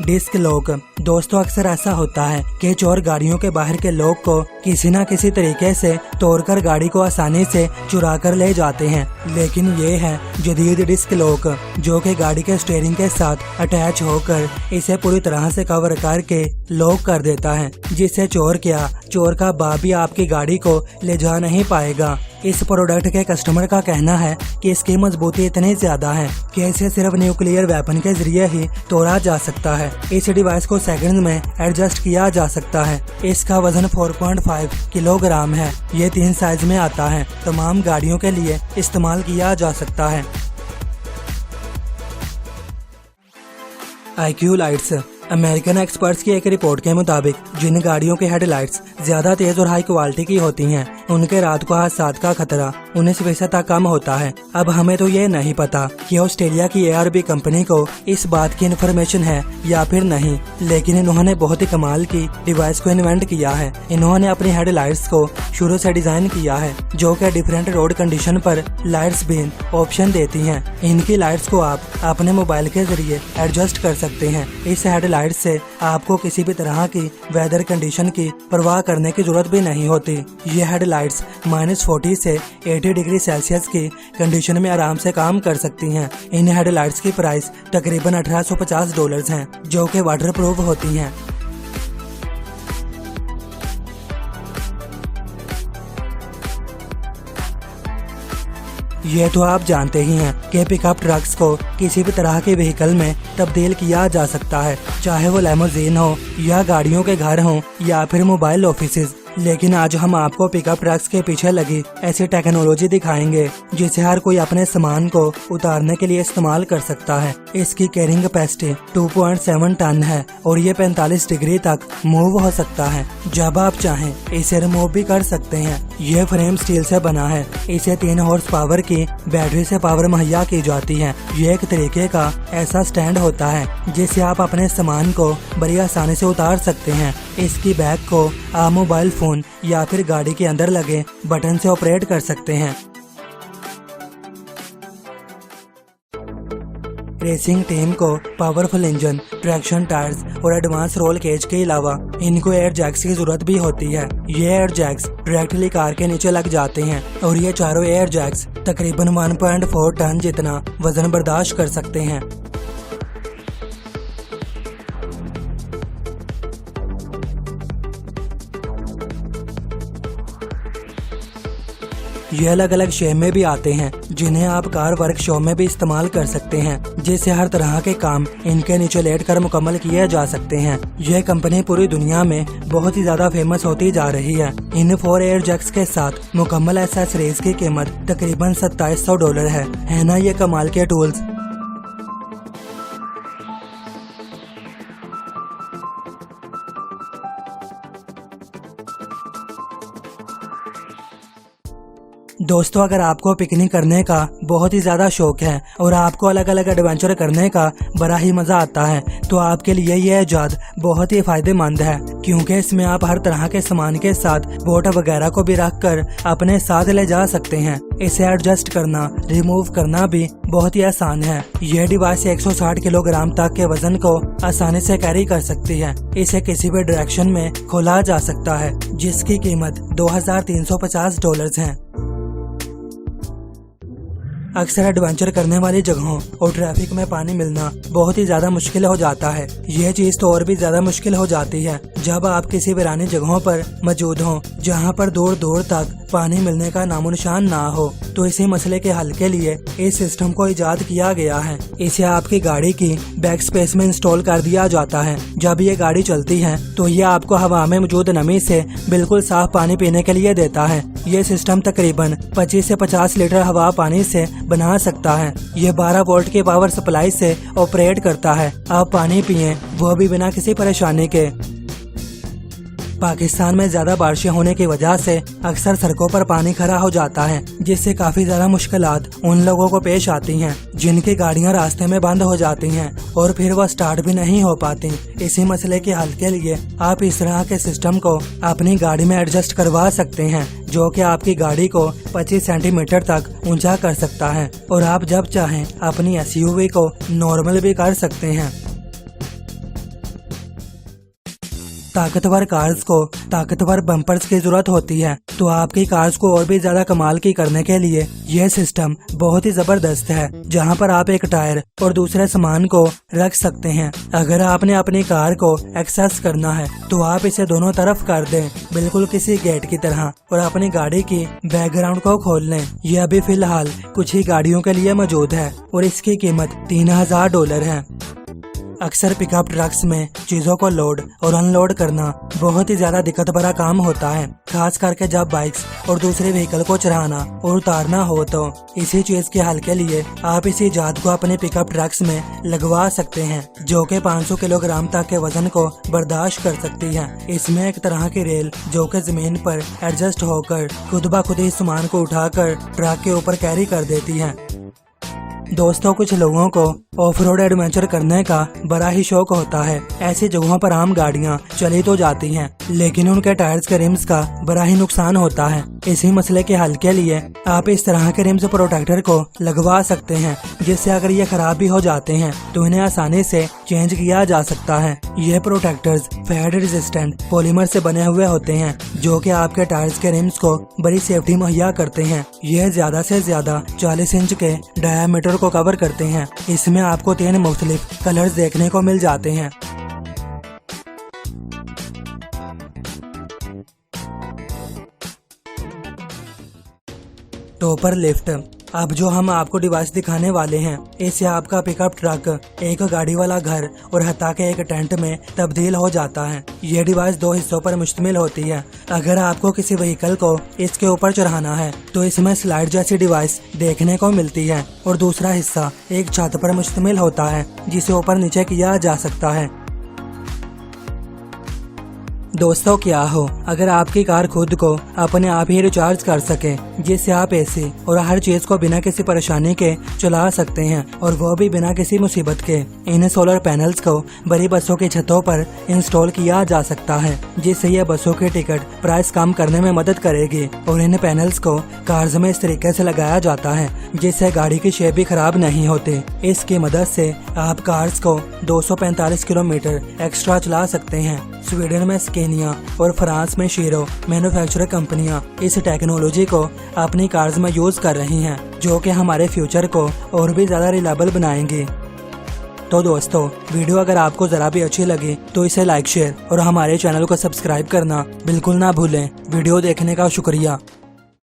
Disc lock. दोस्तों अक्सर ऐसा होता है कि चोर गाड़ियों के बाहर के लॉक को किसी न किसी तरीके से तोड़कर गाड़ी को आसानी से चुरा कर ले जाते हैं, लेकिन ये है जदीद डिस्क लॉक जो कि गाड़ी के स्टीयरिंग के साथ अटैच होकर इसे पूरी तरह से कवर करके लॉक कर देता है, जिससे चोर का बाप भी आपकी गाड़ी को ले जा नहीं पाएगा। इस प्रोडक्ट के कस्टमर का कहना है कि इसकी मजबूती इतनी ज्यादा है कि इसे सिर्फ न्यूक्लियर वेपन के जरिए ही तोड़ा जा सकता है। इस डिवाइस को सेकंड में एडजस्ट किया जा सकता है। इसका वजन 4.5 किलोग्राम है। ये 3 साइज में आता है। तमाम गाड़ियों के लिए इस्तेमाल किया जा सकता है। IQ lights. अमेरिकन एक्सपर्ट्स की एक रिपोर्ट के मुताबिक जिन गाड़ियों के हेडलाइट्स ज्यादा तेज और हाई क्वालिटी की होती हैं, उनके रात को हादसात का खतरा 19% तक कम होता है। अब हमें तो ये नहीं पता कि ऑस्ट्रेलिया की ARB कंपनी को इस बात की इन्फॉर्मेशन है या फिर नहीं, लेकिन इन्होंने बहुत ही कमाल की डिवाइस को इन्वेंट किया है। इन्होंने अपनी हेडलाइट्स को शुरू से डिजाइन किया है जो कि डिफरेंट रोड कंडीशन पर लाइट्स भी ऑप्शन देती हैं। इनकी लाइट्स को आप अपने मोबाइल के जरिए एडजस्ट कर सकते हैं। इस हेडलाइट से आपको किसी भी तरह की वेदर कंडीशन की परवाह करने की जरूरत भी नहीं होती। ये हेडलाइट्स -40 से 80 डिग्री सेल्सियस की कंडीशन में आराम से काम कर सकती हैं। इन हेडलाइट्स की प्राइस तकरीबन $1850 है, जो कि वाटर प्रूफ होती हैं। ये तो आप जानते ही हैं कि पिकअप ट्रक्स को किसी भी तरह के व्हीकल में तब्दील किया जा सकता है, चाहे वो लैमोजीन हो या गाड़ियों के घर हो या फिर मोबाइल ऑफिसेज। लेकिन आज हम आपको पिकअप ट्रक्स के पीछे लगी ऐसी टेक्नोलॉजी दिखाएंगे जिसे हर कोई अपने सामान को उतारने के लिए इस्तेमाल कर सकता है। इसकी कैरिंग कैपेसिटी 2.7 टन है और ये 45 डिग्री तक मूव हो सकता है। जब आप चाहें इसे रिमूव भी कर सकते हैं। ये फ्रेम स्टील से बना है। इसे 3 हॉर्स पावर की बैटरी से पावर मुहैया की जाती है। ये एक तरीके का ऐसा स्टैंड होता है जिससे आप अपने सामान को बड़ी आसानी से उतार सकते हैं। इसकी बैग को आप मोबाइल फोन या फिर गाड़ी के अंदर लगे बटन से ऑपरेट कर सकते हैं। रेसिंग टीम को पावरफुल इंजन, ट्रैक्शन टायर्स और एडवांस रोल केज के अलावा इनको एयर जैक्स की जरूरत भी होती है। ये एयर जैक्स डायरेक्टली कार के नीचे लग जाते हैं और ये चारों एयर जैक्स तकरीबन 1.4 टन जितना वजन बर्दाश्त कर सकते हैं। ये अलग अलग शेप में भी आते हैं जिन्हें आप कार वर्कशॉप में भी इस्तेमाल कर सकते हैं, जिससे हर तरह के काम इनके नीचे लेटकर मुकम्मल किए जा सकते हैं। यह कंपनी पूरी दुनिया में बहुत ही ज्यादा फेमस होती जा रही है। इन 4 एयर जैक्स के साथ मुकम्मल एक्सेसरीज की कीमत तकरीबन $2700 है ना ये कमाल के टूल्स। दोस्तों अगर आपको पिकनिक करने का बहुत ही ज्यादा शौक है और आपको अलग अलग एडवेंचर करने का बड़ा ही मजा आता है, तो आपके लिए यह इजाद बहुत ही फायदेमंद है, क्योंकि इसमें आप हर तरह के सामान के साथ बोट वगैरह को भी रख कर अपने साथ ले जा सकते हैं। इसे एडजस्ट करना, रिमूव करना भी बहुत ही आसान है। यह डिवाइस 160 किलोग्राम तक के वजन को आसानी से कैरी कर सकती है। इसे किसी भी डायरेक्शन में खोला जा सकता है, जिसकी कीमत $2350 है। अक्सर एडवेंचर करने वाली जगहों और ट्रैफिक में पानी मिलना बहुत ही ज्यादा मुश्किल हो जाता है। यह चीज तो और भी ज्यादा मुश्किल हो जाती है जब आप किसी वीरानी जगहों पर मौजूद हों जहां पर दूर दूर तक पानी मिलने का नामो निशान ना हो। तो इसी मसले के हल के लिए इस सिस्टम को इजाद किया गया है। इसे आपकी गाड़ी की बैक स्पेस में इंस्टॉल कर दिया जाता है। जब ये गाड़ी चलती है तो ये आपको हवा में मौजूद नमी से बिल्कुल साफ पानी पीने के लिए देता है। ये सिस्टम तकरीबन 25 से 50 लीटर हवा पानी से बना सकता है। ये 12 वोल्ट के पावर सप्लाई से ऑपरेट करता है। आप पानी पिए, वो भी बिना किसी परेशानी के। पाकिस्तान में ज्यादा बारिशें होने की वजह से अक्सर सड़कों पर पानी खड़ा हो जाता है, जिससे काफी ज्यादा मुश्किलात उन लोगों को पेश आती हैं जिनकी गाड़ियां रास्ते में बंद हो जाती हैं और फिर वह स्टार्ट भी नहीं हो पाती। इसी मसले के हल के लिए आप इस तरह के सिस्टम को अपनी गाड़ी में एडजस्ट करवा सकते हैं, जो कि आपकी गाड़ी को 25 सेंटीमीटर तक ऊंचा कर सकता है और आप जब चाहें अपनी SUV को नॉर्मल भी कर सकते हैं। ताकतवर कार्स को ताकतवर बम्पर्स की जरूरत होती है, तो आपकी कार्स को और भी ज्यादा कमाल की करने के लिए यह सिस्टम बहुत ही जबरदस्त है, जहां पर आप एक टायर और दूसरे सामान को रख सकते हैं। अगर आपने अपनी कार को एक्सेस करना है तो आप इसे दोनों तरफ कर दें, बिल्कुल किसी गेट की तरह, और अपनी गाड़ी की बैकग्राउंड को खोल लें। यह अभी फिलहाल कुछ ही गाड़ियों के लिए मौजूद है और इसकी कीमत $3000 है। अक्सर पिकअप ट्रक्स में चीजों को लोड और अनलोड करना बहुत ही ज्यादा दिक्कत भरा काम होता है, खास करके जब बाइक्स और दूसरे व्हीकल को चढ़ाना और उतारना हो। तो इसी चीज के हल के लिए आप इसी इजाद को अपने पिकअप ट्रक्स में लगवा सकते हैं, जो कि 500 किलोग्राम तक के वजन को बर्दाश्त कर सकती है। इसमें एक तरह की रेल जो कि जमीन पर एडजस्ट होकर खुद ब खुद ही सामान को उठाकर ट्रक के ऊपर कैरी कर देती है। दोस्तों, कुछ लोगों को ऑफ रोड एडवेंचर करने का बड़ा ही शौक होता है। ऐसी जगहों पर आम गाड़ियां चली तो जाती हैं, लेकिन उनके टायर्स के रिम्स का बड़ा ही नुकसान होता है। इसी मसले के हल के लिए आप इस तरह के रिम्स प्रोटेक्टर को लगवा सकते हैं, जिससे अगर ये खराब भी हो जाते हैं तो इन्हें आसानी से चेंज किया जा सकता है। ये प्रोटेक्टर्स फेड रेजिस्टेंट पॉलीमर से बने हुए होते हैं, जो कि आपके टायर्स के रिम्स को बड़ी सेफ्टी मुहैया करते हैं। यह ज्यादा से ज्यादा 40 इंच के डायामीटर को कवर करते हैं। इसमें आपको 3 मुख्तलिफ कलर्स देखने को मिल जाते हैं। Topper lift. अब जो हम आपको डिवाइस दिखाने वाले हैं, इससे आपका पिकअप ट्रक एक गाड़ी वाला घर और हत्ता के एक टेंट में तब्दील हो जाता है। ये डिवाइस 2 हिस्सों पर मुश्तमिल होती है। अगर आपको किसी व्हीकल को इसके ऊपर चढ़ाना है तो इसमें स्लाइड जैसी डिवाइस देखने को मिलती है, और दूसरा हिस्सा एक छत पर मुश्तमिल होता है, जिसे ऊपर नीचे किया जा सकता है। दोस्तों, क्या हो अगर आपकी कार खुद को अपने आप ही रिचार्ज कर सके, जिससे आप एसी और हर चीज को बिना किसी परेशानी के चला सकते हैं, और वो भी बिना किसी मुसीबत के। इन सोलर पैनल्स को बड़ी बसों की छतों पर इंस्टॉल किया जा सकता है, जिससे ये बसों की टिकट प्राइस कम करने में मदद करेगी। और इन पैनल्स को कार्स में इस तरीके से लगाया जाता है जिससे गाड़ी की शेप भी खराब नहीं होती। इसकी मदद से आप कार्स को 245 किलोमीटर एक्स्ट्रा चला सकते हैं। स्वीडन में स्केनिया और फ्रांस में शीरो मैन्युफैक्चरर कंपनियां इस टेक्नोलॉजी को अपनी कार्स में यूज कर रही हैं, जो कि हमारे फ्यूचर को और भी ज्यादा रिलायबल बनाएंगी। तो दोस्तों, वीडियो अगर आपको जरा भी अच्छी लगी तो इसे लाइक, शेयर और हमारे चैनल को सब्सक्राइब करना बिल्कुल ना भूलें। वीडियो देखने का शुक्रिया।